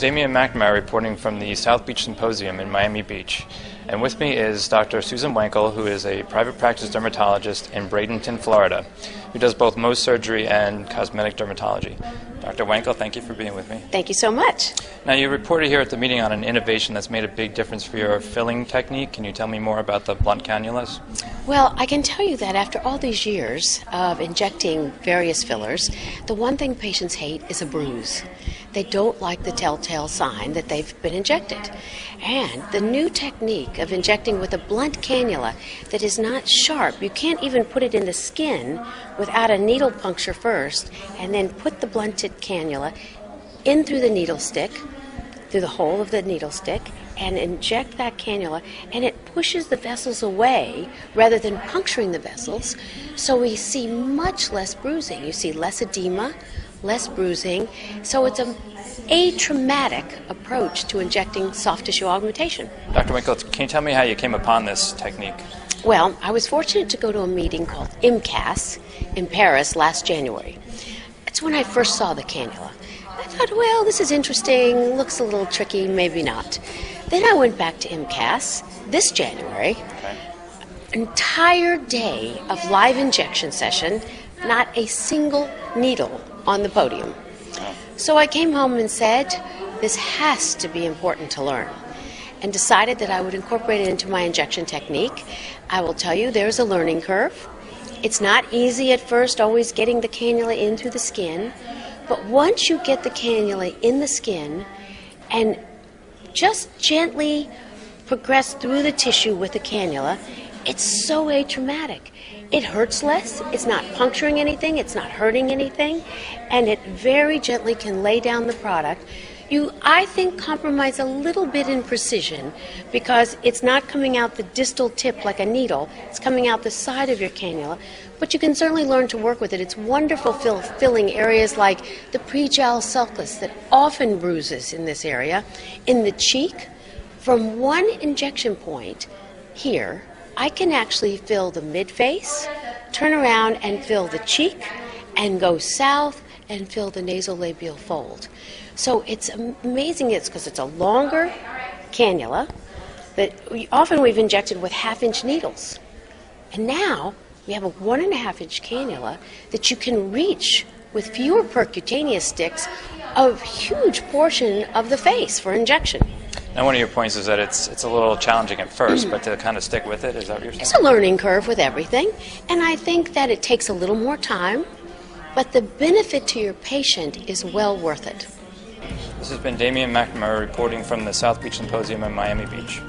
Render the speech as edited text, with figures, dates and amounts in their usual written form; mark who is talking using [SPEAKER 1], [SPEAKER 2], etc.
[SPEAKER 1] This is Damian McNamara reporting from the South Beach Symposium in Miami Beach. And with me is Dr. Susan Weinkle, who is a private practice dermatologist in Bradenton, Florida, who does both Mohs surgery and cosmetic dermatology. Dr. Weinkle, thank you for being with me.
[SPEAKER 2] Thank you so much.
[SPEAKER 1] Now, you reported here at the meeting on an innovation that's made a big difference for your filling technique. Can you tell me more about the blunt cannulas?
[SPEAKER 2] Well, I can tell you that after all these years of injecting various fillers, the one thing patients hate is a bruise. They don't like the telltale sign that they've been injected. And the new technique of injecting with a blunt cannula that is not sharp, you can't even put it in the skin without a needle puncture first, and then put the blunted cannula in through the needle stick, through the hole of the needle stick, and inject that cannula, and it pushes the vessels away rather than puncturing the vessels, so we see much less bruising. You see less edema, less bruising, so it's a atraumatic approach to injecting soft tissue augmentation.
[SPEAKER 1] Dr. Weinkle, can you tell me how you came upon this technique?
[SPEAKER 2] Well, I was fortunate to go to a meeting called IMCAS in Paris last January. It's when I first saw the cannula. I thought, well, this is interesting, looks a little tricky, maybe not. Then I went back to IMCAS this January, entire day of live injection session, not a single needle on the podium. So I came home and said, this has to be important to learn, and decided that I would incorporate it into my injection technique. I will tell you, there's a learning curve. It's not easy at first, always getting the cannula in through the skin, but once you get the cannula in the skin and just gently progress through the tissue with the cannula, it's so atraumatic. It hurts less, it's not puncturing anything, it's not hurting anything, and it very gently can lay down the product. You, I think, compromise a little bit in precision because it's not coming out the distal tip like a needle, it's coming out the side of your cannula, but you can certainly learn to work with it. It's wonderful filling areas like the pre-jowl sulcus that often bruises in this area, in the cheek. From one injection point here, I can actually fill the mid-face, turn around and fill the cheek, and go south and fill the nasolabial fold. So it's amazing. It's because it's a longer cannula that often we've injected with half-inch needles. And now we have a 1.5-inch cannula that you can reach with fewer percutaneous sticks a huge portion of the face for injection.
[SPEAKER 1] Now, one of your points is that it's a little challenging at first, but to kind of stick with it, is that what you're saying?
[SPEAKER 2] It's a learning curve with everything, and I think that it takes a little more time, but the benefit to your patient is well worth it.
[SPEAKER 1] This has been Damian McNamara reporting from the South Beach Symposium in Miami Beach.